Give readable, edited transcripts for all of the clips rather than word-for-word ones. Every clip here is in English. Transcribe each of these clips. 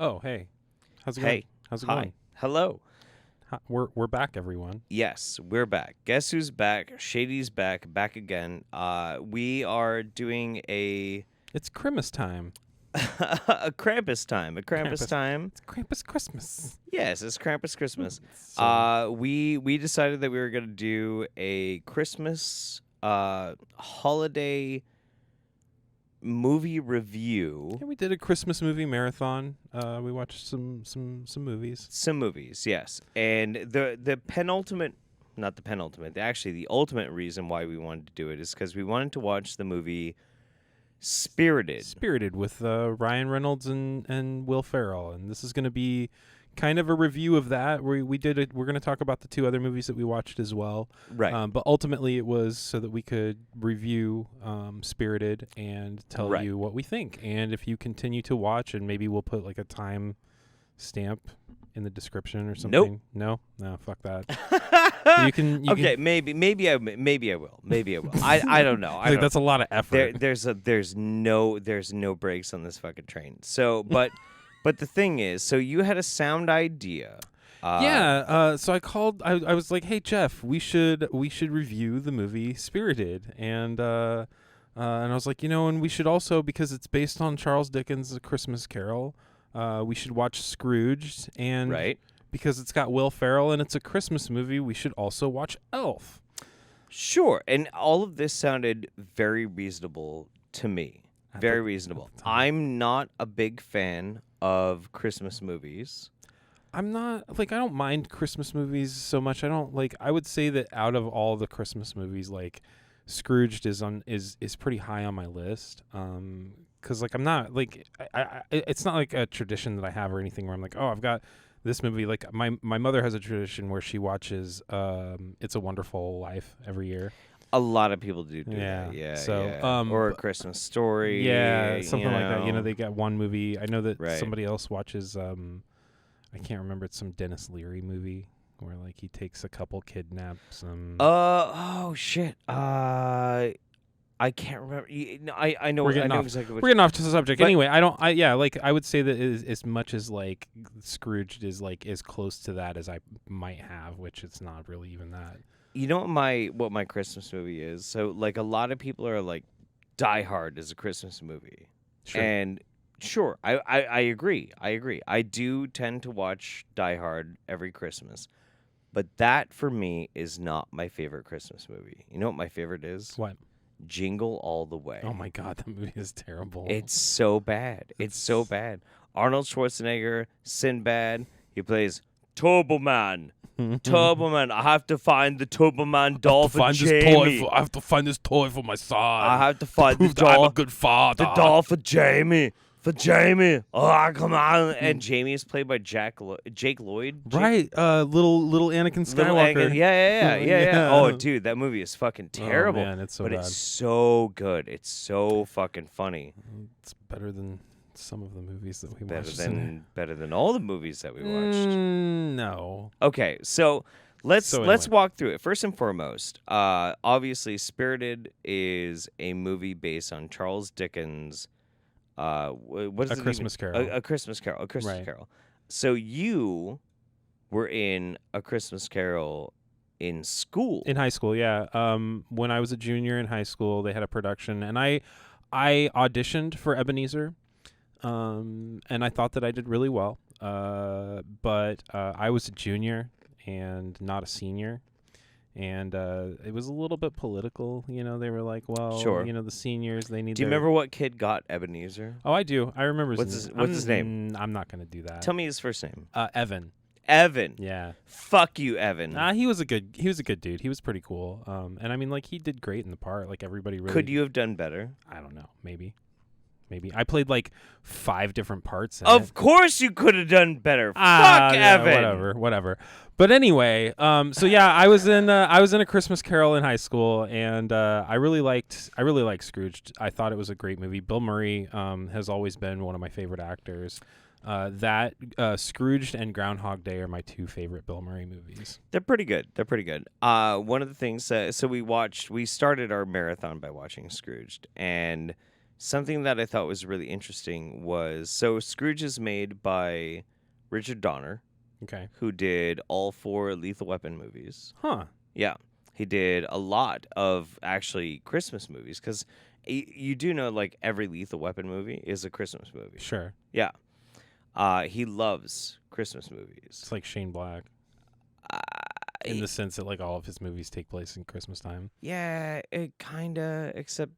Oh, hey. How's it Hey. going? How's it Hi. going? Hello. We're back, everyone. Yes, we're back. Guess who's back? Shady's back again. We are doing a It's Christmas time. a Krampus time. Krampus. Time. It's Krampus Christmas. Yes, it's Krampus Christmas. So, We decided that we were gonna do a Christmas holiday movie review. yeah, we did a Christmas movie marathon. We watched some movies. Some movies, yes. And the penultimate, not the penultimate, actually the ultimate reason why we wanted to do it is because we wanted to watch the movie Spirited. Spirited with Ryan Reynolds and Will Ferrell, and this is going to be kind of a review of that. We're going to talk about the two other movies that we watched as well. Right. But ultimately, it was so that we could review Spirited and tell Right. you what we think. And if you continue to watch, and maybe we'll put like a time stamp in the description or something. No, fuck that. You can. Okay, maybe I will. I don't know. I Like, don't that's a lot of effort. there's no brakes on this fucking train. So, but the thing is, so you had a sound idea. So I called. I was like, "Hey Jeff, we should review the movie Spirited," and I was like, and we should also, because it's based on Charles Dickens' A Christmas Carol, we should watch Scrooged, and Right. because it's got Will Ferrell and it's a Christmas movie, we should also watch Elf. Sure, and all of this sounded very reasonable to me. Very reasonable. I'm not a big fan of Christmas movies. I'm not like, I don't mind Christmas movies so much. I would say that out of all the Christmas movies, like Scrooged is pretty high on my list. Cause like I'm not like it's not like a tradition that I have or anything where I'm like, oh, I've got this movie. Like my mother has a tradition where she watches It's a Wonderful Life every year. A lot of people do Yeah. that. Yeah. So, yeah. Or A Christmas Story. Yeah, something like that. know. They got one movie. I know that Right. somebody else watches. I can't remember. It's some Dennis Leary movie where like he takes a couple, kidnaps. Oh shit. I can't remember. I know. We're getting I know off. exactly. We're getting off to the subject. But- Anyway, I would say that as much as like Scrooged is like as close to that as I might have, which it's not really even that. You know what my Christmas movie is? So like a lot of people are like, Die Hard is a Christmas movie, Sure. and sure, I agree. I do tend to watch Die Hard every Christmas, but that for me is not my favorite Christmas movie. You know what my favorite is? What? Jingle All the Way. Oh my God, that movie is terrible. It's so bad. It's so bad. Arnold Schwarzenegger, Sinbad, he plays Turbo Man. Turbo Man. I have to find the Turbo Man doll for Jamie. I have to find this toy for my son. I have to find the prove that I'm doll. a good father. The doll for Jamie. For Jamie. Oh, come on. And Jamie is played by Jake Lloyd. Right, little Anakin Little Skywalker. Anakin. Yeah. Yeah. Oh, dude, that movie is fucking terrible. Oh, man, it's so but bad. it's so good. It's so fucking funny. It's better than some of the movies that we Better watched. than all the movies that we watched. No. Okay, so let's anyway. walk through it. First and foremost, obviously, Spirited is a movie based on Charles Dickens. What is A it Christmas even? Carol. A Christmas Carol. A Christmas Right. Carol. So you were in A Christmas Carol in school. In high school, yeah. When I was a junior in high school, they had a production, and I auditioned for Ebenezer, and I thought that I did really well. But I was a junior and not a senior, and it was a little bit political. They were like, well, Sure. the seniors, they need. Do you remember what kid got Ebenezer? Oh, I do. I remember. What's his name? I'm not gonna do that. Tell me his first name. Evan. Evan. Yeah. Fuck you, Evan. He was a good dude. He was pretty cool. And I mean, like, he did great in the part. Like, everybody really. Could you have done better? I don't know. Maybe. I played like 5 different parts. In Of it. course you could have done better. Fuck yeah, Evan. Whatever. But anyway, so yeah, I was in A Christmas Carol in high school, and I really liked Scrooged. I thought it was a great movie. Bill Murray has always been one of my favorite actors. Scrooged and Groundhog Day are my 2 favorite Bill Murray movies. They're pretty good. One of the things, so we started our marathon by watching Scrooged, and something that I thought was really interesting was so Scrooge is made by Richard Donner, Okay. who did all 4 Lethal Weapon movies. Huh. Yeah, he did a lot of actually Christmas movies because you do know like every Lethal Weapon movie is a Christmas movie. Sure. Yeah, he loves Christmas movies. It's like Shane Black in the sense that like all of his movies take place in Christmas time. Yeah, it kinda. Except,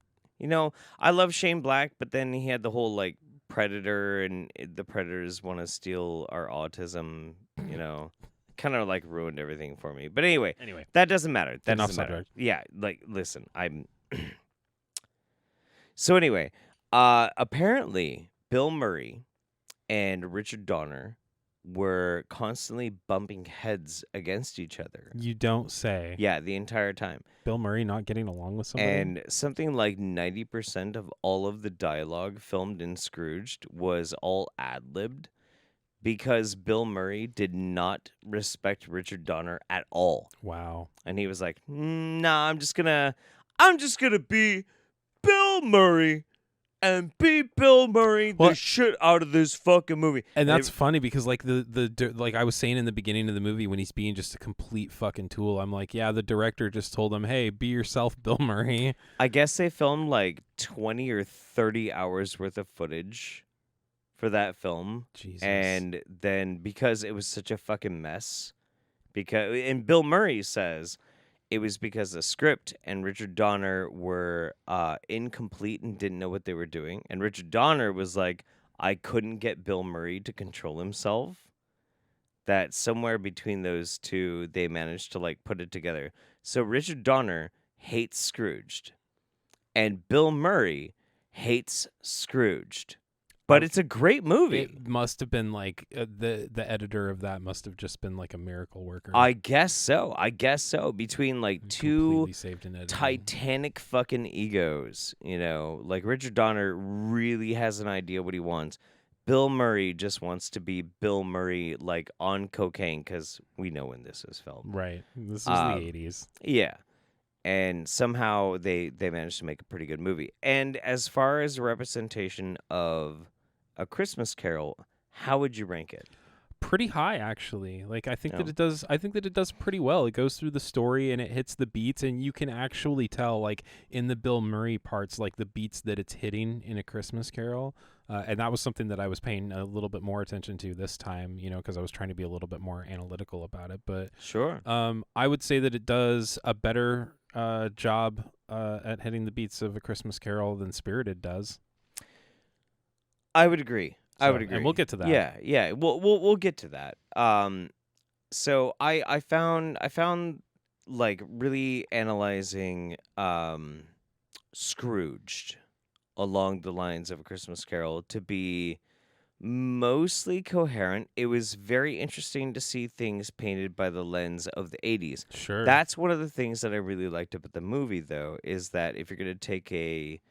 I love Shane Black, but then he had the whole like Predator, and the Predators want to steal our autism. Kind of like ruined everything for me. But anyway, Anyway, that doesn't matter. That getting off doesn't matter. subject. Yeah, like listen, I'm. So anyway, apparently Bill Murray and Richard Donner were constantly bumping heads against each other. You don't say. Yeah, the entire time. Bill Murray not getting along with somebody? And something like 90% of all of the dialogue filmed in Scrooged was all ad-libbed because Bill Murray did not respect Richard Donner at all. Wow. And he was like, "Nah, I'm just gonna be Bill Murray and be Bill Murray the shit out of this fucking movie." And that's funny because like like I was saying in the beginning of the movie when he's being just a complete fucking tool, I'm like, yeah, the director just told him, "Hey, be yourself, Bill Murray." I guess they filmed like 20 or 30 hours worth of footage for that film. Jesus. And then because it was such a fucking mess, and Bill Murray says it was because the script and Richard Donner were incomplete and didn't know what they were doing. And Richard Donner was like, I couldn't get Bill Murray to control himself. That somewhere between those two, they managed to like put it together. So Richard Donner hates Scrooged, and Bill Murray hates Scrooged. But it's a great movie. It must have been like the editor of that must have just been like a miracle worker. I guess so. Between like two saved in editing. titanic fucking egos, like Richard Donner really has an idea what he wants. Bill Murray just wants to be Bill Murray, like on cocaine, because we know when this was filmed. Right. This was the 80s. Yeah. And somehow they managed to make a pretty good movie. And as far as the representation of A Christmas Carol, how would you rank it? Pretty high, actually. Like I think that it does pretty well. It goes through the story and it hits the beats, and you can actually tell, like in the Bill Murray parts, like the beats that it's hitting in A Christmas Carol. And that was something that I was paying a little bit more attention to this time, because I was trying to be a little bit more analytical about it. But sure, I would say that it does a better job at hitting the beats of A Christmas Carol than Spirited does. I would agree. And we'll get to that. Yeah. We'll get to that. So I found like really analyzing Scrooged along the lines of A Christmas Carol to be mostly coherent. It was very interesting to see things painted by the lens of the 80s. Sure. That's one of the things that I really liked about the movie, though, is that if you're going to take a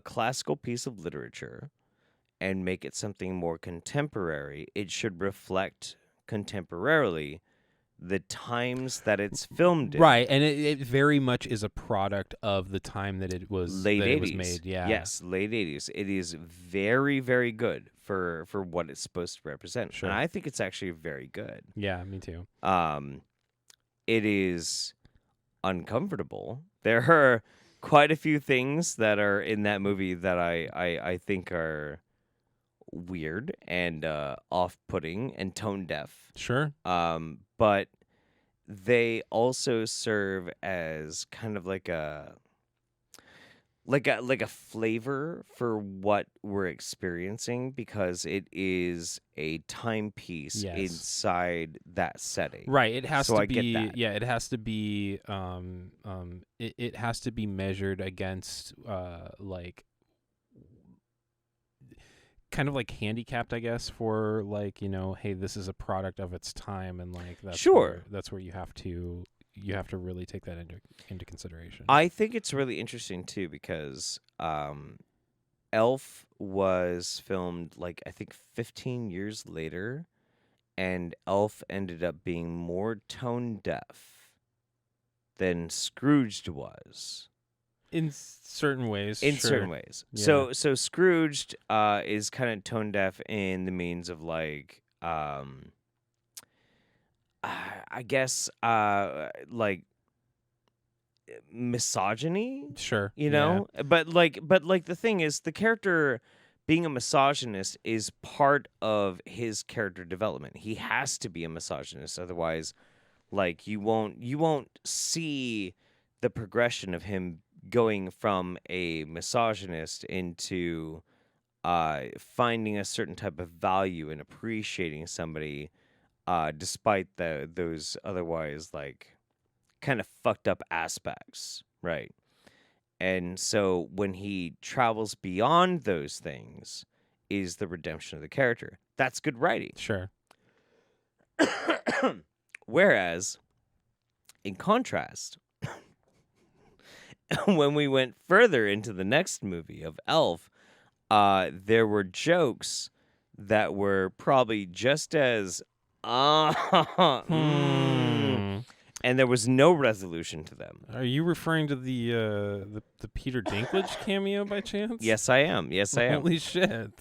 classical piece of literature and make it something more contemporary, it should reflect contemporarily the times that it's filmed in. Right, and it very much is a product of the time that it was late 80s. It was made. Yeah. Yes, late 80s. It is very, very good for what it's supposed to represent. Sure. And I think it's actually very good. Yeah, me too. It is uncomfortable. There are quite a few things that are in that movie that I think are weird and off-putting and tone-deaf. Sure. But they also serve as kind of like a flavor for what we're experiencing, because it is a timepiece inside that setting. Right. It has to be. Get that. Yeah. It has to be. It has to be measured against like kind of like handicapped, I guess, for like, hey, this is a product of its time, and like that's sure. That's where you have to really take that into consideration. I think it's really interesting too, because Elf was filmed like I think 15 years later, and Elf ended up being more tone deaf than Scrooged was. In certain ways. In sure. certain ways. Yeah. So Scrooged is kind of tone deaf in the means of like I guess like misogyny, Sure. you Yeah. know? But like the thing is the character being a misogynist is part of his character development. He has to be a misogynist, otherwise like you won't see the progression of him going from a misogynist into finding a certain type of value and appreciating somebody despite those otherwise like kind of fucked up aspects, right? And so when he travels beyond those things is the redemption of the character. That's good writing. Sure. Whereas, in contrast, when we went further into the next movie of Elf, there were jokes that were probably just as Hmm. and there was no resolution to them. Are you referring to the Peter Dinklage cameo by chance? Yes, I am. Yes, I am. Holy shit.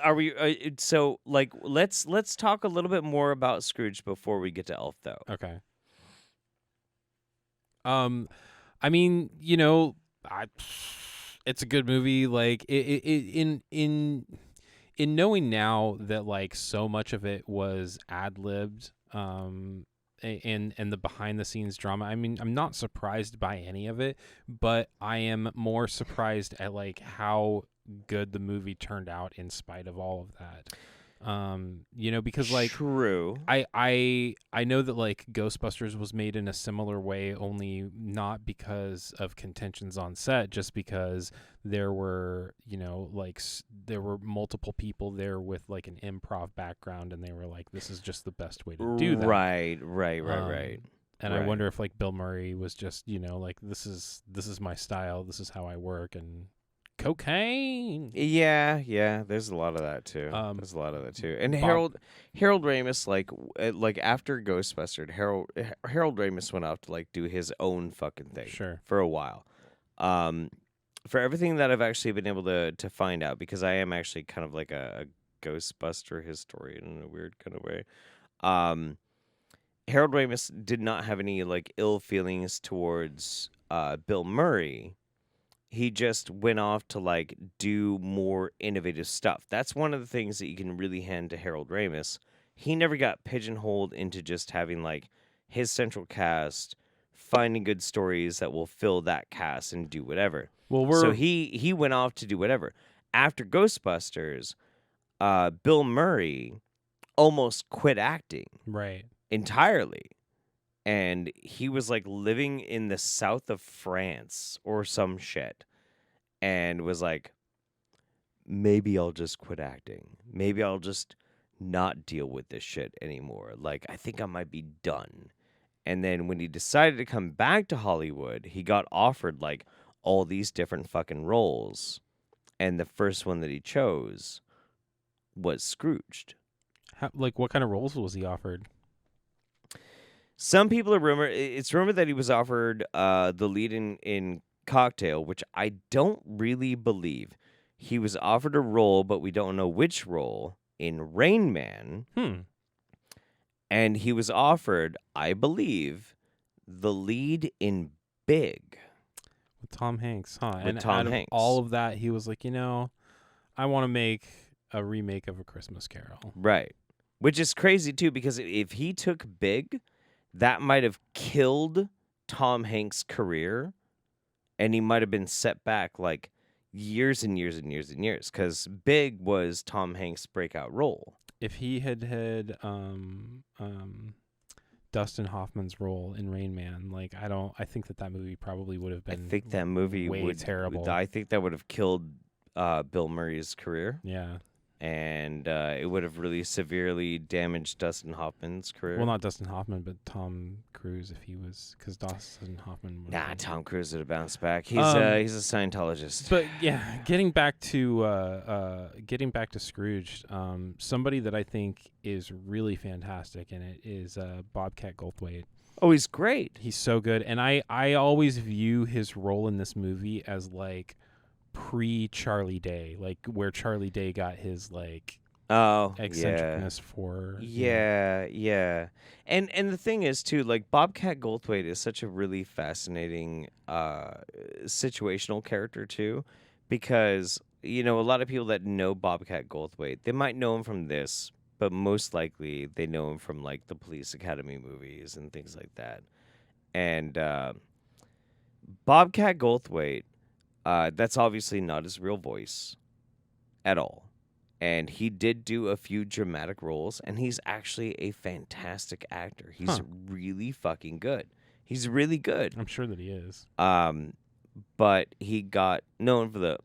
Are we? So, like, let's talk a little bit more about Scrooge before we get to Elf, though. Okay. I mean, you know, it's a good movie. Like in knowing now that like so much of it was ad libbed, and the behind the scenes drama. I mean, I'm not surprised by any of it, but I am more surprised at like how good the movie turned out in spite of all of that. You know, because like True. I know that like Ghostbusters was made in a similar way, only not because of contentions on set, just because there were, you know, like there were multiple people there with like an improv background, and they were like, this is just the best way to do that. Right. And I Right. wonder if like Bill Murray was just, you know, like this is my style, this is how I work, and cocaine. Yeah. There's a lot of that too. And Harold Ramis, like after Ghostbusters, Harold Ramis went out to like do his own fucking thing. Sure. For a while. For everything that I've actually been able to find out, because I am actually kind of like a Ghostbuster historian in a weird kind of way. Harold Ramis did not have any like ill feelings towards Bill Murray. He just went off to like do more innovative stuff. That's one of the things that you can really hand to Harold Ramis. He never got pigeonholed into just having like his central cast, finding good stories that will fill that cast and do whatever. Well, So he went off to do whatever. After Ghostbusters, Bill Murray almost quit acting right. entirely. And he was like living in the south of France or some shit, and was like, maybe I'll just quit acting. Maybe I'll just not deal with this shit anymore. Like, I think I might be done. And then when he decided to come back to Hollywood, he got offered like all these different fucking roles. And the first one that he chose was Scrooged. Like, what kind of roles was he offered? Some people are it's rumored that he was offered the lead in Cocktail, which I don't really believe. He was offered a role, but we don't know which role, in Rain Man. And he was offered, I believe, the lead in Big. With Tom Hanks, huh? With And Tom out of Hanks. all of that, he was like, you know, I want to make a remake of A Christmas Carol. Right. Which is crazy, too, because if he took Big, that might have killed Tom Hanks' career, and he might have been set back like years and years and years and years, because Big was Tom Hanks' breakout role. If he had Dustin Hoffman's role in Rain Man, like I think that movie probably would have been. I think that movie way terrible. I think that would have killed Bill Murray's career. Yeah. And it would have really severely damaged Dustin Hoffman's career. Well, not Dustin Hoffman, but Tom Cruise, if he was, because Dustin Hoffman. Tom Cruise would have bounced back. He's a Scientologist. But yeah, getting back to Scrooge, somebody that I think is really fantastic in it is Bobcat Goldthwait. Oh, he's great. He's so good, and I always view his role in this movie as like pre Charlie Day, like where Charlie Day got his like Oh, eccentricness for. yeah. And the thing is too, like Bobcat Goldthwait is such a really fascinating situational character too, because a lot of people that know Bobcat Goldthwait, they might know him from this, but most likely they know him from like the Police Academy movies and things like that. And Bobcat Goldthwait, that's obviously not his real voice at all. And he did do a few dramatic roles, and he's actually a fantastic actor. He's really fucking good. He's really good. I'm sure that he is. But he got known for the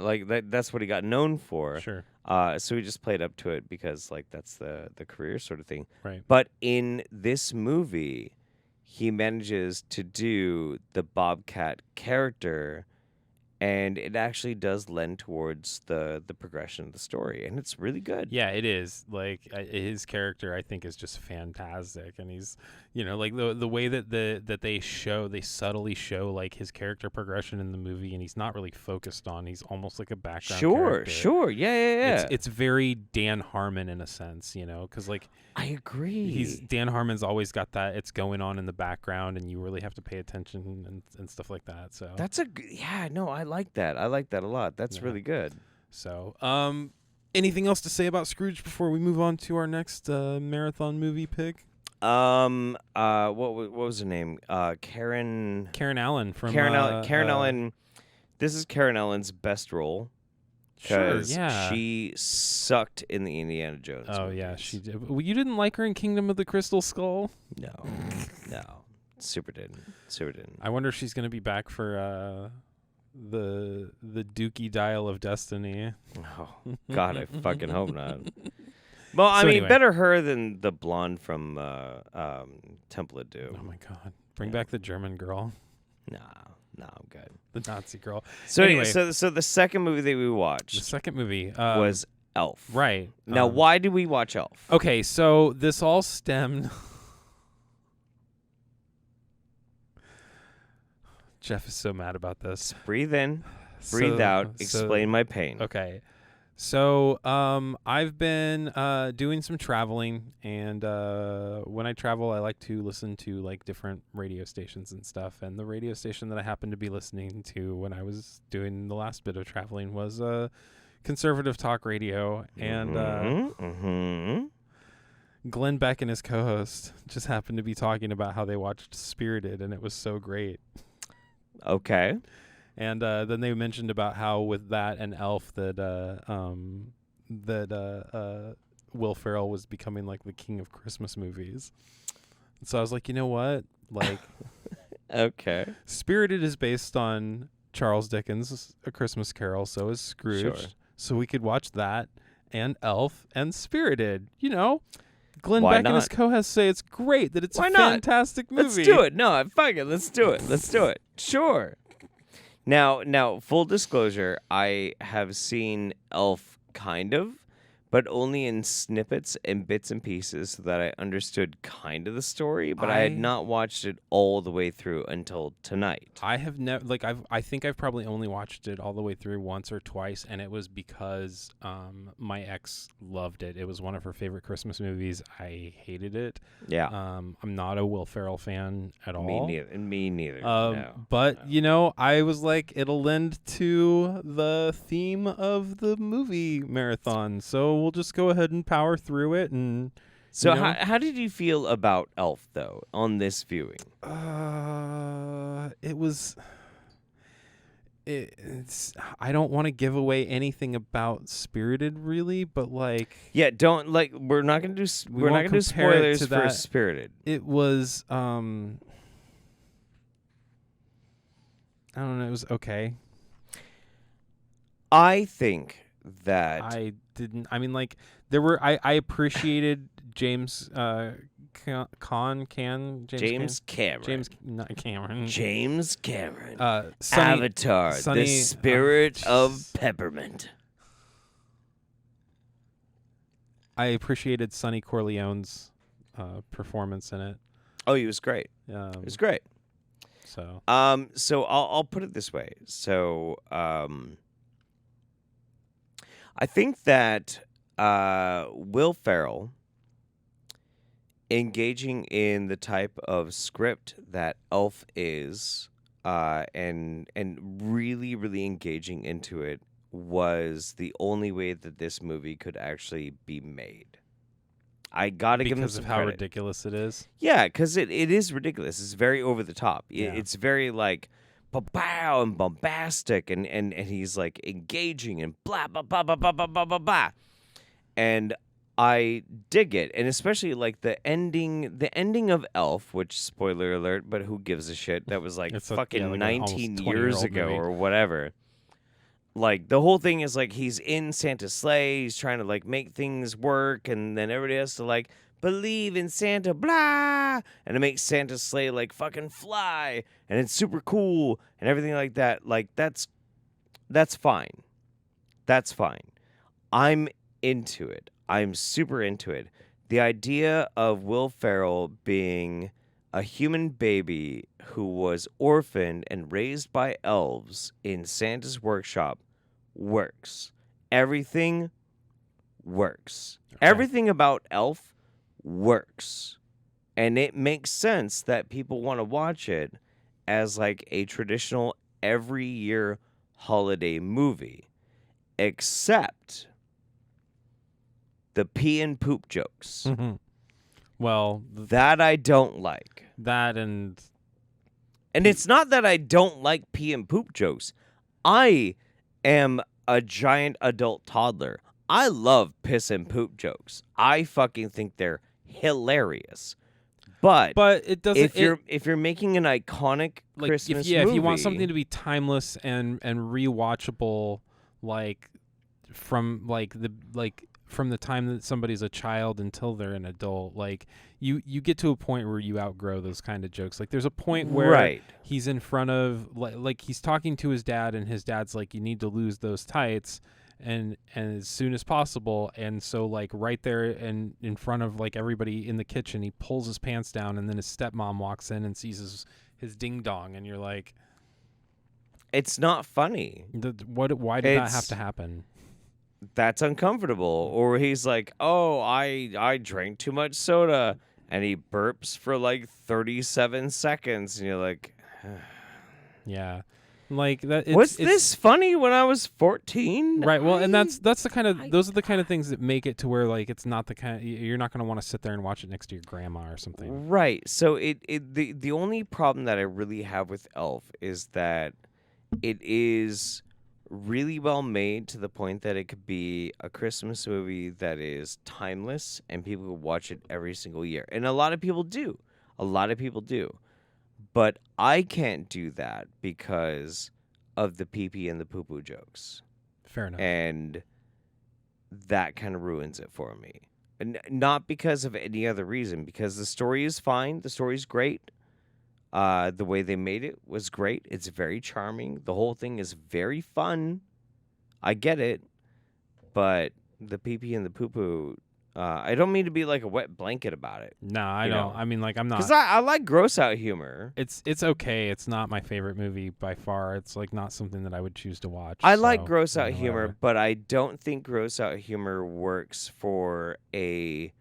like that's what he got known for. Sure. So he just played up to it because like that's the career sort of thing. Right. But in this movie, he manages to do the Bobcat character, and it actually does lend towards the progression of the story, and it's really good. Yeah, it is. Like his character, I think, is just fantastic, and he's, like the way that they subtly show like his character progression in the movie, and he's not really focused on. He's almost like a background. Sure, yeah. It's very Dan Harmon in a sense, because like I agree. Dan Harmon's always got that. It's going on in the background, and you really have to pay attention and stuff like that. So that's I like that. I like that a lot. That's really good. So, anything else to say about Scrooge before we move on to our next marathon movie pick? What was her name? Karen Allen from Karen Allen. This is Karen Allen's best role. Sure, yeah. She sucked in the Indiana Jones. Oh movies. yeah, she did. Well, you didn't like her in Kingdom of the Crystal Skull? No, super didn't. I wonder if she's gonna be back for the Dookie Dial of Destiny. Oh God, I fucking hope not. Well, I mean, anyway. Better her than the blonde from Temple of Doom. Oh my God, bring back the German girl. No, I'm good. The Nazi girl. So anyway, so the second movie that we watched, was Elf. Right. Now, why did we watch Elf? Okay, so this all stemmed. Jeff is so mad about this. Breathe in, breathe out, explain my pain. Okay. So I've been doing some traveling, and when I travel, I like to listen to like different radio stations and stuff. And the radio station that I happened to be listening to when I was doing the last bit of traveling was conservative talk radio. And Glenn Beck and his co-host just happened to be talking about how they watched Spirited, and it was so great. Okay. And then they mentioned about how with that and Elf that Will Ferrell was becoming like the king of Christmas movies. So I was like, you know what? Like, okay. Spirited is based on Charles Dickens' A Christmas Carol. So is Scrooge. Sure. So we could watch that and Elf and Spirited. Glenn Why Beck not? and his co-hosts say it's great, that it's Why a not? fantastic movie. Let's do it. No, fuck it. Let's do it. Sure. Now, full disclosure, I have seen Elf kind of, but only in snippets and bits and pieces so that I understood kind of the story, but I had not watched it all the way through until tonight. I have never, I think I've probably only watched it all the way through once or twice, and it was because my ex loved it. It was one of her favorite Christmas movies. I hated it. Yeah. I'm not a Will Ferrell fan at all. Me neither. But, I was like, it'll lend to the theme of the movie marathon, so we'll just go ahead and power through it. And so how did you feel about Elf, though, on this viewing? It's I don't want to give away anything about Spirited, really, but like, yeah, we're not gonna do spoilers for Spirited. It was I don't know, it was okay. I think that I appreciated James Cameron. James Cameron. Avatar, the spirit of peppermint. I appreciated Sonny Corleone's performance in it. Oh, he was great. It was great. So So I'll put it this way. So I think that Will Ferrell engaging in the type of script that Elf is, and really, really engaging into it was the only way that this movie could actually be made. I gotta give him because some of how credit. ridiculous it is. Yeah, because it is ridiculous. It's very over the top. Yeah. It's very like pow and bombastic, and he's like engaging and blah blah blah blah blah blah blah blah blah. And I dig it, and especially like the ending of Elf, which spoiler alert, but who gives a shit? That was like It's a- fucking yeah, like an 19 almost years 20-year-old ago movie. or whatever. Like the whole thing is like he's in Santa's sleigh, he's trying to like make things work, and then everybody has to like believe in Santa, blah, and it makes Santa's sleigh like fucking fly, and it's super cool and everything like that. Like that's fine. That's fine. I'm into it. I'm super into it. The idea of Will Ferrell being a human baby who was orphaned and raised by elves in Santa's workshop works. Everything works. Okay. Everything about Elf works. And it makes sense that people want to watch it as like a traditional every year holiday movie. Except the pee and poop jokes. Well, That I don't like. that and And it's not that I don't like pee and poop jokes. I am a giant adult toddler. I love piss and poop jokes. I fucking think they're hilarious. But it doesn't. if you're making an iconic like Christmas if movie, you want something to be timeless and rewatchable, like from from the time that somebody's a child until they're an adult, like you get to a point where you outgrow those kind of jokes. Like there's a point where right. he's in front of like he's talking to his dad, and his dad's like, you need to lose those tights and as soon as possible. And so like right there and in front of like everybody in the kitchen, he pulls his pants down, and then his stepmom walks in and sees his ding dong, and you're like, It's not funny. why did that have to happen? That's uncomfortable. Or he's like, oh, I drank too much soda, and he burps for like 37 seconds, and you're like, Yeah, like that. was this funny when I was 14? Right. Well, and that's the kind of those are the kind of things that make it to where like it's not the kind you're not going to want to sit there and watch it next to your grandma or something. Right. So the only problem that I really have with Elf is that it is really well made to the point that it could be a Christmas movie that is timeless and people will watch it every single year. And a lot of people do. A lot of people do. But I can't do that because of the pee-pee and the poo-poo jokes. Fair enough. And that kind of ruins it for me. And not because of any other reason, because the story is fine. The story's great. The way they made it was great. It's very charming. The whole thing is very fun. I get it. But the pee-pee and the poo-poo, I don't mean to be like a wet blanket about it. No, I don't. know. I mean, like, I'm not. Because I like gross out humor. It's okay. It's not my favorite movie by far. It's like not something that I would choose to watch. I like so, gross out you know, humor, whatever. but I don't think gross out humor works for a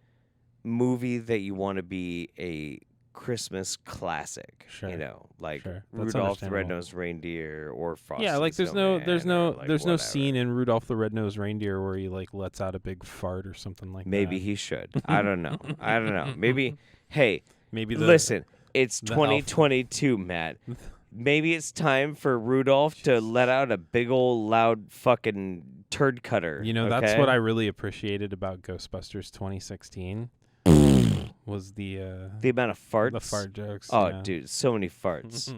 movie that you want to be a Christmas classic. Sure. You know, like Sure. That's Rudolph the understandable. Red-Nosed Reindeer or Frosty Yeah, like the there's no Snowman or, like, there's no whatever. scene in Rudolph the Red-Nosed Reindeer where he like lets out a big fart or something like Maybe that. he should. I don't know. I don't know. Maybe. Hey, Maybe listen. It's the 2022, Matt. Maybe it's time for Rudolph to let out a big old loud fucking turd cutter. You know, that's okay? what I really appreciated about Ghostbusters 2016 was the amount of farts. the fart jokes. Oh, yeah. dude, so many farts.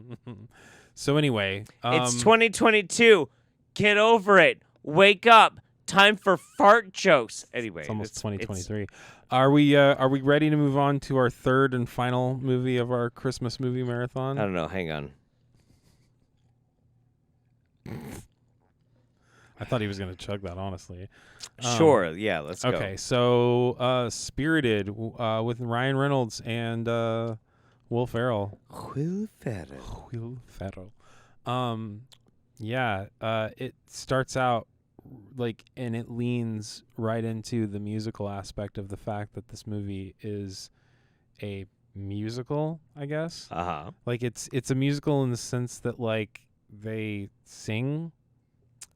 So anyway, It's 2022. Get over it. Wake up. Time for fart jokes. Anyway, it's almost 2023. Are we ready to move on to our third and final movie of our Christmas movie marathon? I don't know. Hang on. I thought he was going to chug that, honestly. Sure, yeah, let's go. Okay, so Spirited with Ryan Reynolds and Will Ferrell. Will Ferrell. Will Ferrell. Yeah, it starts out and it leans right into the musical aspect of the fact that this movie is a musical, I guess. Uh-huh. Like it's a musical in the sense that like they sing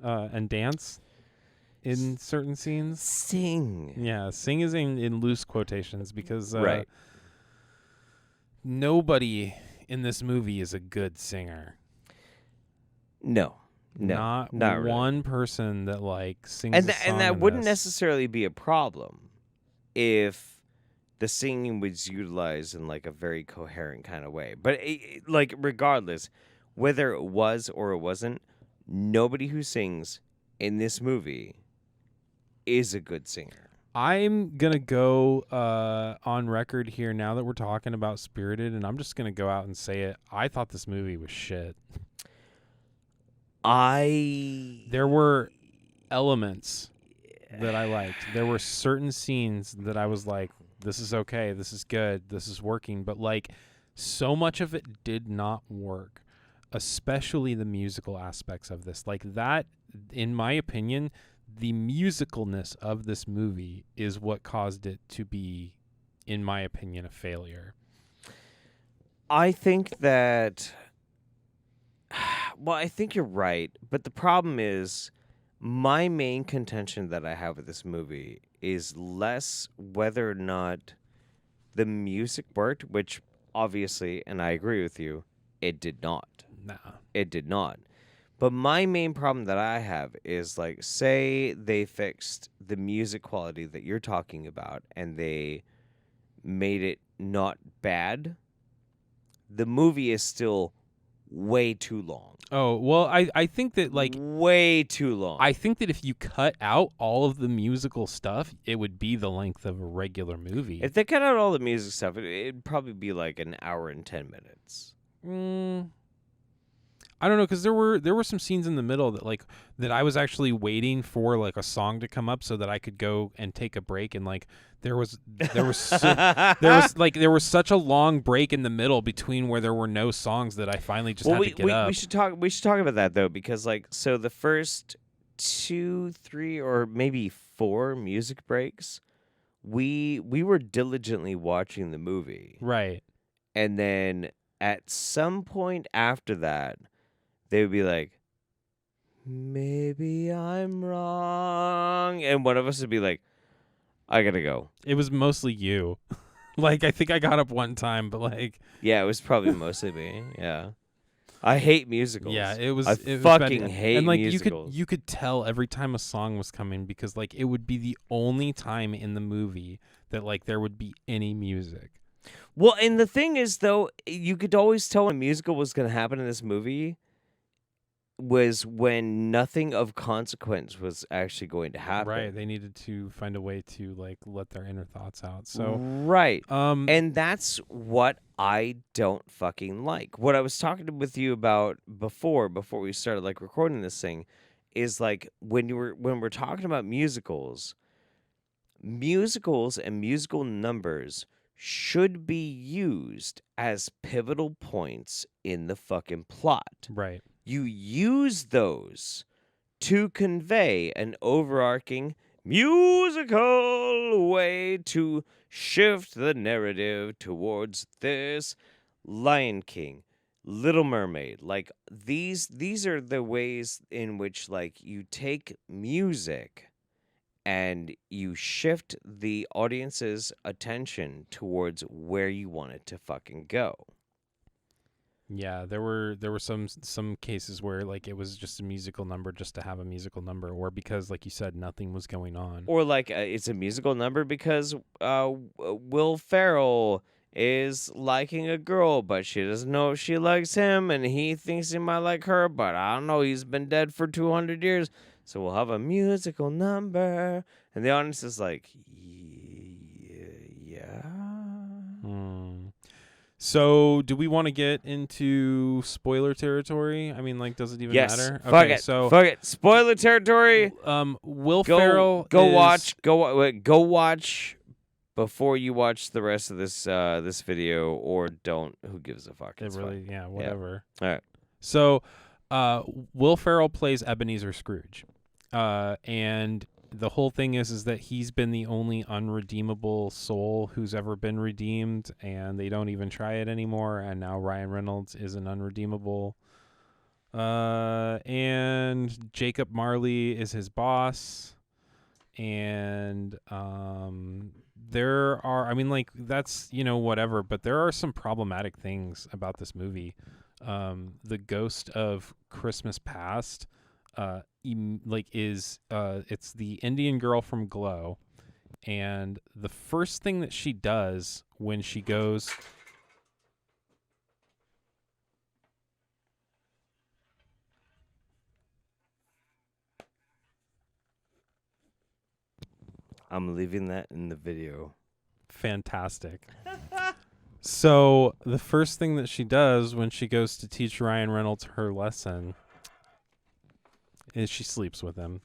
and dance in certain scenes. Sing. Yeah, sing is in loose quotations because Right. nobody in this movie is a good singer. No. Not really. one person that like sings And a song and that in wouldn't this. necessarily be a problem if the singing was utilized in like a very coherent kind of way. But like regardless, whether it was or it wasn't, nobody who sings in this movie is a good singer. I'm gonna go on record here now that we're talking about Spirited, and I'm just gonna go out and say it. I thought this movie was shit. There were elements that I liked. There were certain scenes that I was like, this is okay, this is good, this is working. But like, so much of it did not work, especially the musical aspects of this. Like that, in my opinion, the musicalness of this movie is what caused it to be, in my opinion, a failure. I think that. Well, I think you're right, but the problem is my main contention that I have with this movie is less whether or not the music worked, which obviously, and I agree with you, it did not. Nah. It did not. But my main problem that I have is like, say they fixed the music quality that you're talking about and they made it not bad. The movie is still way too long. Oh, well, I think that like way too long. I think that if you cut out all of the musical stuff, it would be the length of a regular movie. If they cut out all the music stuff, it'd probably be like an hour and 10 minutes. I don't know, because there were some scenes in the middle that I was actually waiting for like a song to come up so that I could go and take a break, and like there was such a long break in the middle between where there were no songs that I finally just had to get up. We should talk about that though, because like so the first 2, 3, or maybe 4 music breaks, we were diligently watching the movie, Right. and then at some point after that, they would be like, maybe I'm wrong. And one of us would be like, I gotta go. It was mostly you. Like, I think I got up one time, but like... Yeah, it was probably mostly me. Yeah. I hate musicals. Yeah, it was... I it fucking was bad. hate and like, musicals. you could tell every time a song was coming because like it would be the only time in the movie that like there would be any music. Well, and the thing is, though, you could always tell when a musical was going to happen in this movie was when nothing of consequence was actually going to happen. Right. They needed to find a way to like let their inner thoughts out. So right. And that's what I don't fucking like. What I was talking with you about before we started like recording this thing is like when we're talking about musicals and musical numbers should be used as pivotal points in the fucking plot. Right. You use those to convey an overarching musical way to shift the narrative towards this Lion King, Little Mermaid. Like these are the ways in which like you take music and you shift the audience's attention towards where you want it to fucking go. Yeah, there were some cases where like it was just a musical number just to have a musical number, or because like you said nothing was going on. Or like it's a musical number because Will Ferrell is liking a girl, but she doesn't know if she likes him, and he thinks he might like her, but I don't know, he's been dead for 200 years. So we'll have a musical number. And the audience is like, yeah. So, do we want to get into spoiler territory? I mean, like, does it even Yes. matter? Fuck Okay, it. so Fuck it. Spoiler territory. Will Ferrell Go is, watch. Go watch before you watch the rest of this this video, or don't. Who gives a fuck? It It's really, fine. yeah, whatever. All right. So, Will Ferrell plays Ebenezer Scrooge, and the whole thing is that he's been the only unredeemable soul who's ever been redeemed, and they don't even try it anymore. And now Ryan Reynolds is an unredeemable. And Jacob Marley is his boss, and there are, I mean, like, that's, whatever, but there are some problematic things about this movie. The ghost of Christmas Past it's the Indian girl from Glow, and the first thing that she does when she goes I'm leaving that in the video. fantastic. So the first thing that she does when she goes to teach Ryan Reynolds her lesson is she sleeps with him.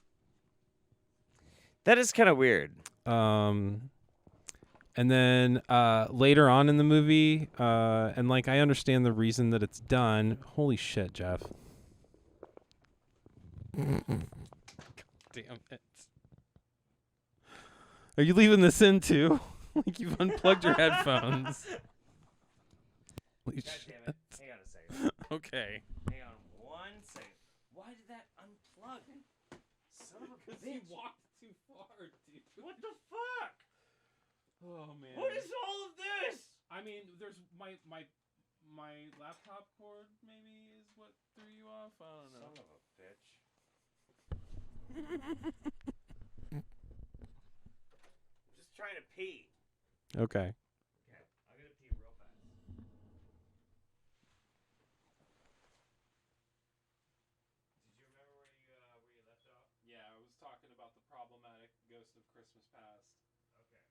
That is kind of weird. And then later on in the movie, and like I understand the reason that it's done. Holy shit, Jeff. Damn it. Are you leaving this in too? Like you've unplugged your headphones. Holy God shit. damn it. Hang on a second. Okay. Hang on 1 second. Why did that unplug? Son of a Because bitch. you walked too far, dude. What the fuck? Oh man. What is all of this? I mean, there's my laptop cord maybe is what threw you off. I don't know. Son of a bitch. I'm just trying to pee. Okay. Okay, I'm gonna pee real fast. Did you remember where you left off? Yeah, I was talking about the problematic ghost of Christmas Past. Okay.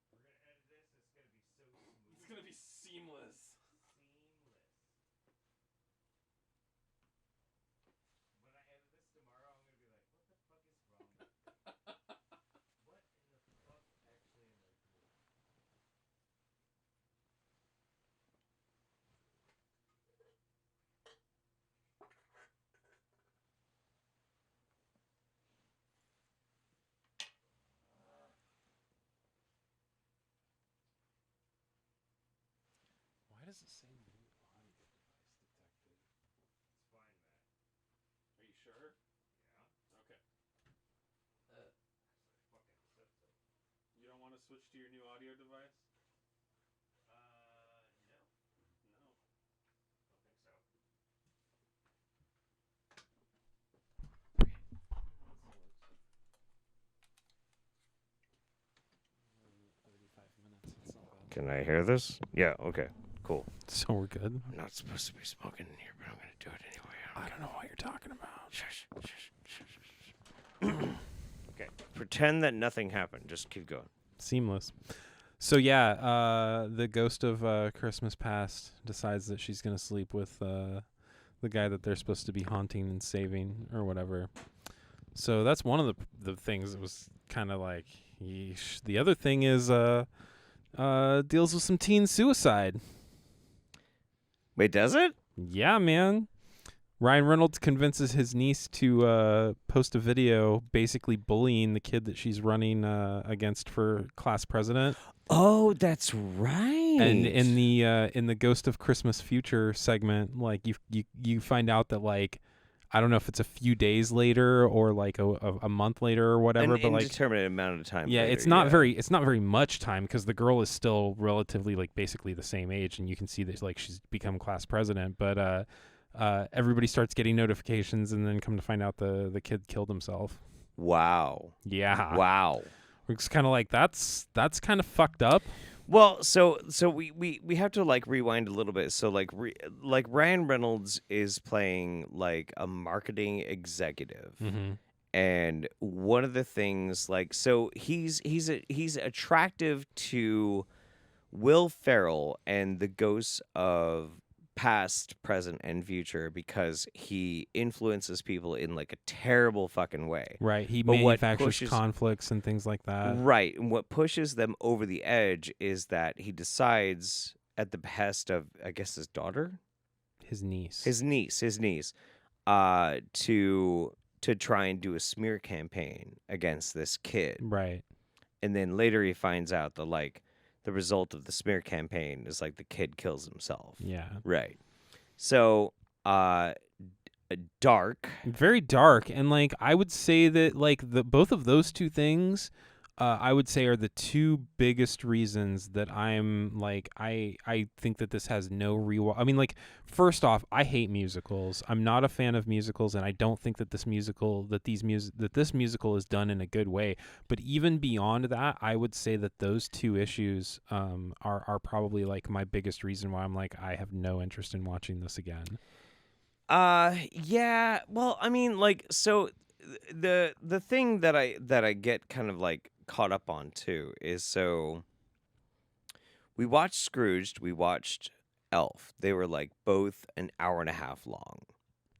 We're gonna edit this. It's gonna be so smooth. It's gonna be seamless. Seamless. When I edit this tomorrow, I'm gonna be like, what the fuck is wrong with me? What in the fuck actually am I doing? Why does it say new audio device detected? It's fine, Matt. Are you sure? Yeah. Okay. Fucking septum. You don't want to switch to your new audio device? No. No. Don't think so. 35 minutes. That's not bad. Can I hear this? Yeah, okay. Cool. So we're good. I'm not supposed to be smoking in here, but I'm gonna do it anyway. I don't know what you're talking about. Shush, shush, shush, shush. Okay. Pretend that nothing happened. Just keep going. Seamless. So yeah, the ghost of Christmas Past decides that she's gonna sleep with the guy that they're supposed to be haunting and saving or whatever. So that's one of the things that was kind of like, yeesh. The other thing is deals with some teen suicide. Wait, does it? Yeah, man. Ryan Reynolds convinces his niece to post a video basically bullying the kid that she's running against for class president. Oh, that's right. And in the Ghost of Christmas Future segment, like you find out that, like, I don't know if it's a few days later or like a month later or whatever, an but like indeterminate amount of time. yeah, later, it's not very much time because the girl is still relatively like basically the same age, and you can see that like she's become class president, but everybody starts getting notifications, and then come to find out the kid killed himself. Wow. Yeah. Wow. It's kind of like that's kind of fucked up. Well, so we have to like rewind a little bit. So like Ryan Reynolds is playing like a marketing executive. Mm-hmm. And one of the things, like, so he's attractive to Will Ferrell and the ghosts of past, present, and future because he influences people in like a terrible fucking way. Right. He But what manufactures pushes conflicts and things like that. right, and what pushes them over the edge is that he decides at the behest of I guess his daughter, His niece. his niece, to try and do a smear campaign against this kid. Right. And then later he finds out that like the result of the smear campaign is like the kid kills himself. Yeah. Right. So dark. Very dark, and like I would say that like the both of those two things I would say are the two biggest reasons that I'm like I think that this has no rewatch. I mean, like, first off, I hate musicals. I'm not a fan of musicals, and I don't think that this musical is done in a good way. But even beyond that, I would say that those two issues are probably like my biggest reason why I'm like I have no interest in watching this again. Yeah, well, I mean, like, so the thing that I get kind of like caught up on too is, so we watched Scrooged, we watched Elf. They were like both an hour and a half long.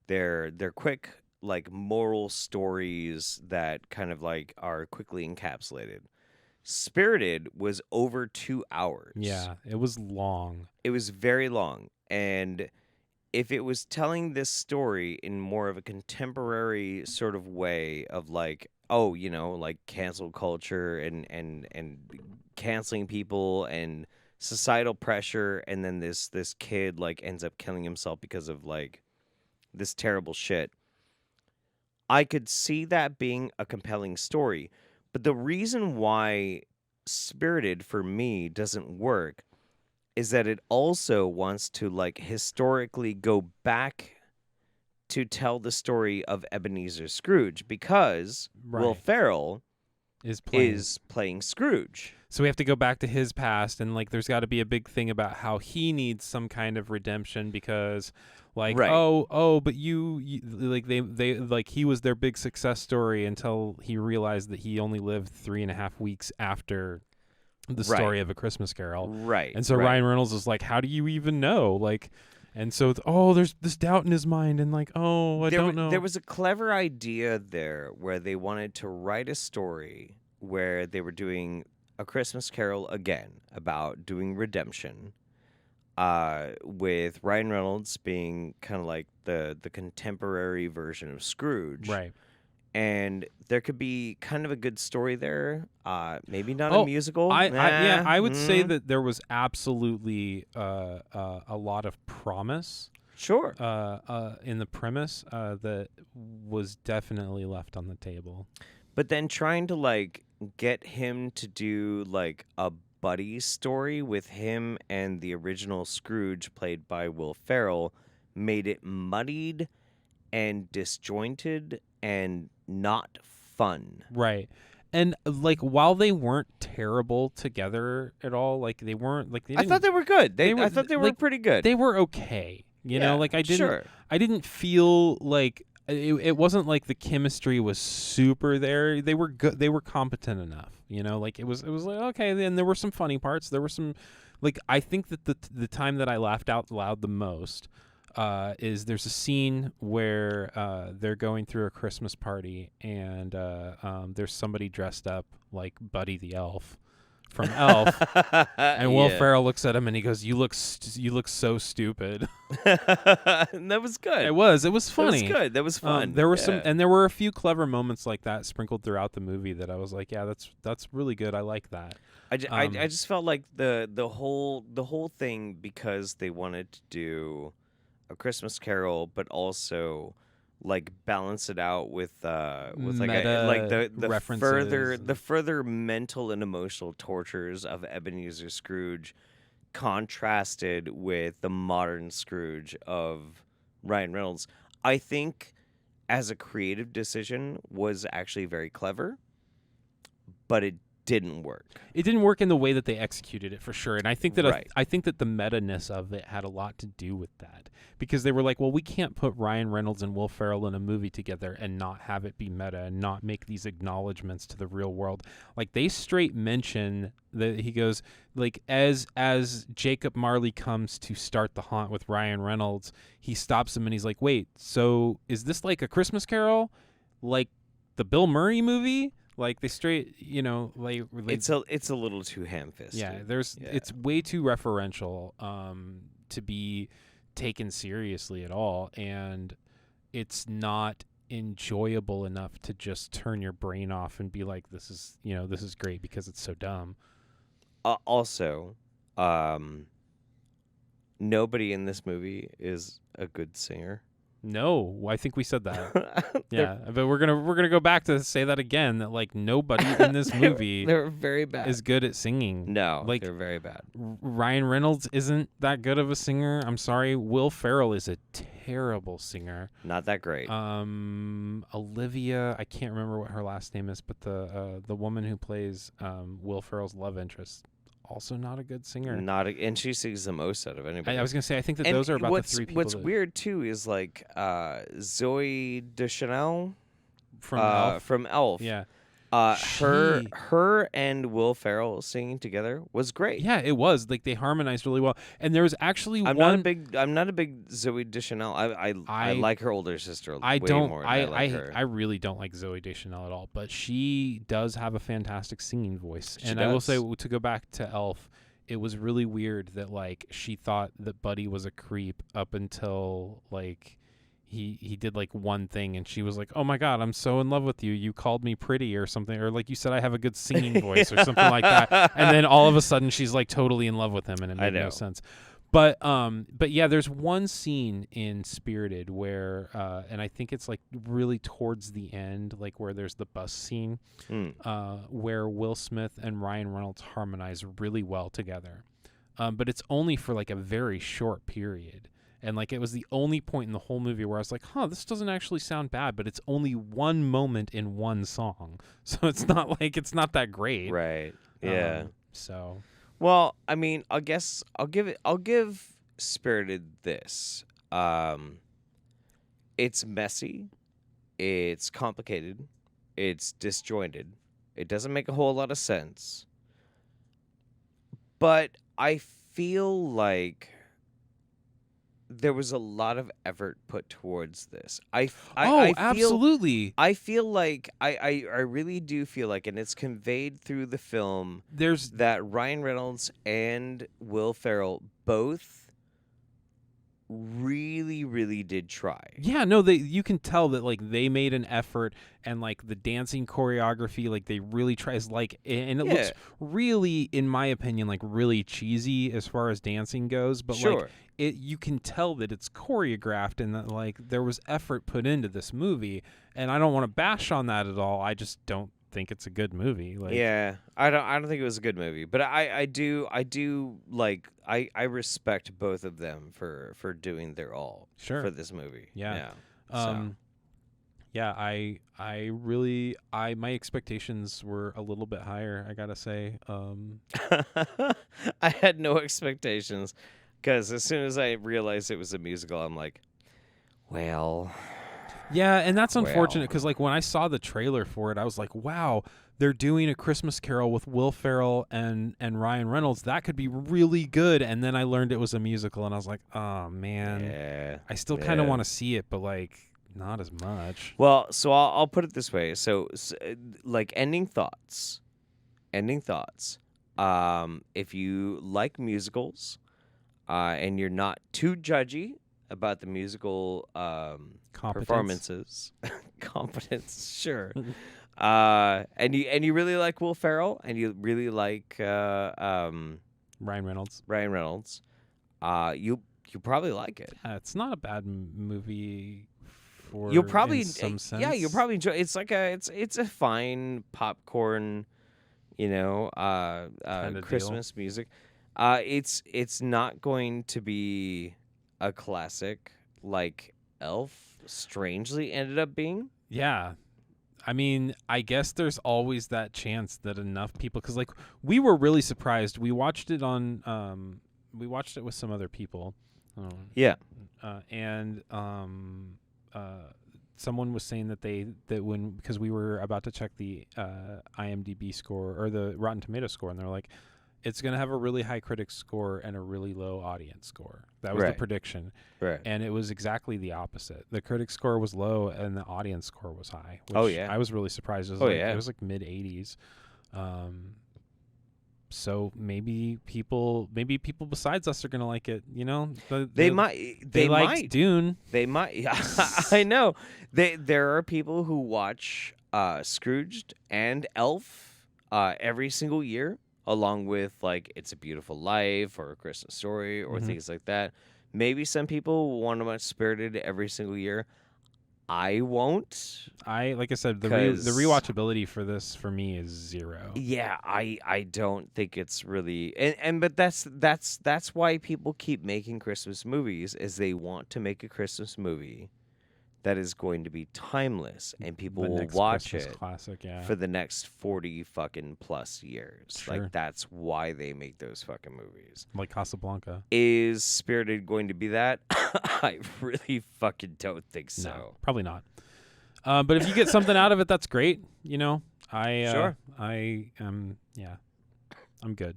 They're quick, like, moral stories that kind of like are quickly encapsulated. Spirited was over 2 hours. Yeah, it was long. It was very long, and if it was telling this story in more of a contemporary sort of way of like, oh, you know, like cancel culture and canceling people and societal pressure, and then this kid like ends up killing himself because of like this terrible shit, I could see that being a compelling story. But the reason why Spirited for me doesn't work is that it also wants to like historically go back to tell the story of Ebenezer Scrooge, because Will Right. Ferrell Is playing. is playing Scrooge. So we have to go back to his past, and like there's got to be a big thing about how he needs some kind of redemption because like Right. but you like they like he was their big success story until he realized that he only lived 3.5 weeks after the Right. story of A Christmas Carol. Right. And so right. Ryan Reynolds is like, how do you even know? Like, and so there's this doubt in his mind, and like, I don't know. There was a clever idea there where they wanted to write a story where they were doing A Christmas Carol again, about doing redemption, with Ryan Reynolds being kind of like the contemporary version of Scrooge. Right. And there could be kind of a good story there. Maybe not a musical. I would say that there was absolutely a lot of promise. Sure. In the premise that was definitely left on the table. But then trying to like get him to do like a buddy story with him and the original Scrooge played by Will Ferrell made it muddied and disjointed and not fun. Right. And like while they weren't terrible together at all, like they weren't like I thought they were good. I thought they were like, pretty good. They were okay. You know, like I didn't feel like it wasn't like the chemistry was super there. They were good. They were competent enough. You know, like it was like okay. Then there were some funny parts. There were some, like, I think that the time that I laughed out loud the most is there's a scene where they're going through a Christmas party, and there's somebody dressed up like Buddy the Elf from Elf, and Will Ferrell looks at him and he goes, "You look so stupid." And that was good. It was funny. That was good. That was fun. There were there were a few clever moments like that sprinkled throughout the movie that I was like, yeah, that's really good. I like that. I just felt like the whole thing, because they wanted to do A Christmas Carol, but also like balance it out with like the further mental and emotional tortures of Ebenezer Scrooge, contrasted with the modern Scrooge of Ryan Reynolds, I think as a creative decision was actually very clever, but it didn't work. It didn't work in the way that they executed it, for sure. And I think that Right. I think that the meta-ness of it had a lot to do with that, because they were like, well, we can't put Ryan Reynolds and Will Ferrell in a movie together and not have it be meta and not make these acknowledgments to the real world. Like, they straight mention that he goes, like, as Jacob Marley comes to start the haunt with Ryan Reynolds, he stops him and he's like, wait, so is this like A Christmas Carol, like the Bill Murray movie? Like, they straight, like It's a little too ham-fisted. yeah, it's way too referential to be taken seriously at all, and it's not enjoyable enough to just turn your brain off and be like, this is great, because it's so dumb. Also, nobody in this movie is a good singer. No, I think we said that. Yeah, but we're gonna go back to say that again. That, like, nobody in this movie they're very bad. is good at singing. No, like, they're very bad. Ryan Reynolds isn't that good of a singer. I'm sorry. Will Ferrell is a terrible singer. Not that great. Olivia, I can't remember what her last name is, but the woman who plays Will Ferrell's love interest, also not a good singer. And she sings the most out of anybody. I was gonna say, I think that those are about the three people. What's weird too is like Zoe Deschanel from Elf. Yeah. She- Her and Will Ferrell singing together was great. Yeah, it was, like, they harmonized really well. And there was actually I'm not a big Zoe Deschanel. I like her older sister way more than I like her. I really don't like Zoe Deschanel at all, but she does have a fantastic singing voice. She And I will does. say, to go back to Elf, it was really weird that, like, she thought that Buddy was a creep up until, like, he did, like, one thing, and she was like, oh my God, I'm so in love with you. You called me pretty or something, or like you said, I have a good singing voice or something like that. And then all of a sudden she's, like, totally in love with him, and it made no sense. But yeah, there's one scene in Spirited where, and I think it's, like, really towards the end, like, where there's the bus scene, where Will Smith and Ryan Reynolds harmonize really well together. But it's only for, like, a very short period. And, like, it was the only point in the whole movie where I was like, this doesn't actually sound bad, but it's only one moment in one song. So it's not that great. Right. Yeah. So. Well, I mean, I'll give Spirited this. It's messy. It's complicated. It's disjointed. It doesn't make a whole lot of sense. But I feel like there was a lot of effort put towards this. I feel, absolutely. I feel like I really do feel like, and it's conveyed through the film, that Ryan Reynolds and Will Ferrell both really, really did try. Yeah, no, you can tell that, like, they made an effort, and, like, the dancing choreography, like, they really tries, like, and it looks really, in my opinion, like, really cheesy as far as dancing goes, but like, you can tell that it's choreographed and that, like, there was effort put into this movie, and I don't want to bash on that at all. I just don't think it's a good movie. Like, yeah, I don't think it was a good movie, but I do like, I respect both of them for doing their all for this movie. Yeah. So. Yeah, I really my expectations were a little bit higher, I gotta say. I had no expectations, because as soon as I realized it was a musical, I'm like, well. Yeah, and that's unfortunate, because, like, when I saw the trailer for it, I was like, wow, they're doing A Christmas Carol with Will Ferrell and Ryan Reynolds. That could be really good. And then I learned it was a musical, and I was like, oh, man. Yeah, I still kind of want to see it, but, like, not as much. Well, so I'll put it this way. So like, ending thoughts. If you like musicals, and you're not too judgy about the musical performances, competence, sure. And you really like Will Ferrell, and you really like Ryan Reynolds. You probably like it. Yeah, it's not a bad movie. You'll probably in some sense. Yeah, you'll probably enjoy. It's like it's a fine popcorn, Christmas music. It's not going to be a classic like Elf strangely ended up being. Yeah. I mean, I guess there's always that chance that enough people, because like we were really surprised. We watched it we watched it with some other people, Yeah. and someone was saying that because we were about to check the IMDb score or the Rotten Tomato score, and they're like, it's going to have a really high critic score and a really low audience score. That was the Right. prediction. Right. And it was exactly the opposite. The critic score was low and the audience score was high. Which Oh, yeah. I was really surprised. It was it was like mid 80s. So maybe people besides us are going to like it, you know? They might. They liked might. Dune. They might. I know. There are people who watch Scrooged and Elf every single year, along with like It's a Beautiful Life or A Christmas Story or things like that. Maybe some people want to watch Spirited every single year. I won't. Like I said, the rewatchability for this for me is 0. Yeah, I don't think it's really but that's why people keep making Christmas movies, is they want to make a Christmas movie that is going to be timeless and people will watch Christmas it classic, yeah. for the next 40 fucking plus years. Sure. Like that's why they make those fucking movies. Like Casablanca. Is Spirited going to be that? I really fucking don't think so. No, probably not. But if you get something out of it, that's great. You know, Sure. I'm good.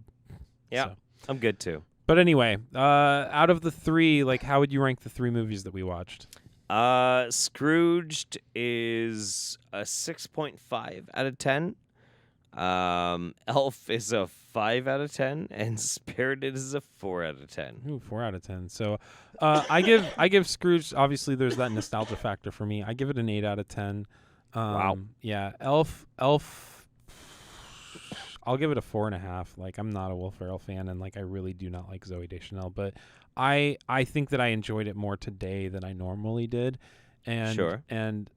Yeah, So. I'm good too. But anyway, out of the 3, like, how would you rank the 3 movies that we watched? Scrooged is a 6.5 out of 10. Elf is a 5 out of 10, and Spirited is a 4 out of 10. Ooh, 4 out of 10. So, I give Scrooge. Obviously, there's that nostalgia factor for me. I give it an 8 out of 10. Wow. Yeah, Elf. I'll give it a 4.5. Like, I'm not a Will Ferrell fan, and like I really do not like Zooey Deschanel, but I think that I enjoyed it more today than I normally did, and Sure. And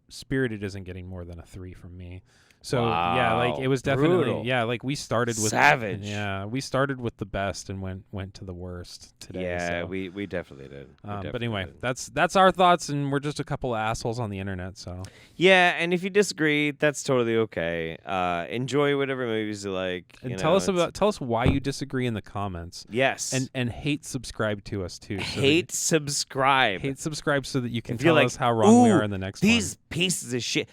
Spirited isn't getting more than a 3 from me. So yeah, Wow. like it was definitely Brutal. like we started with Savage. Yeah, we started with the best and went to the worst today. Yeah, so. we definitely did. But anyway, that's our thoughts, and we're just a couple of assholes on the internet. So Yeah, and if you disagree, that's totally okay. Enjoy whatever movies you like. and tell us why you disagree in the comments. Yes. And hate subscribe to us too. Subscribe. Hate subscribe so that you can If you're tell like, us how wrong we "Ooh, are in the next These pieces of shit.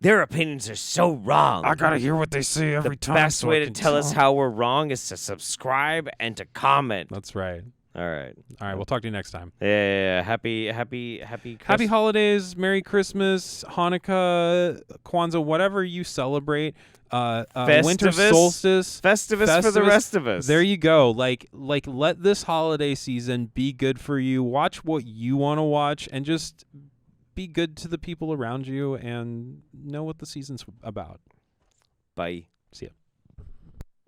Their opinions are so wrong. one. I gotta hear what they say every the time. best so way I to can tell us how we're wrong is to subscribe and to comment. That's right. All right. All right, we'll talk to you next time. Yeah. Happy Happy holidays, Merry Christmas, Hanukkah, Kwanzaa, whatever you celebrate. Winter Festivus. solstice, Festivus for the rest of us. There you go. Like let this holiday season be good for you. Watch what you want to watch, and just be good to the people around you, and know what the season's about. Bye. See ya.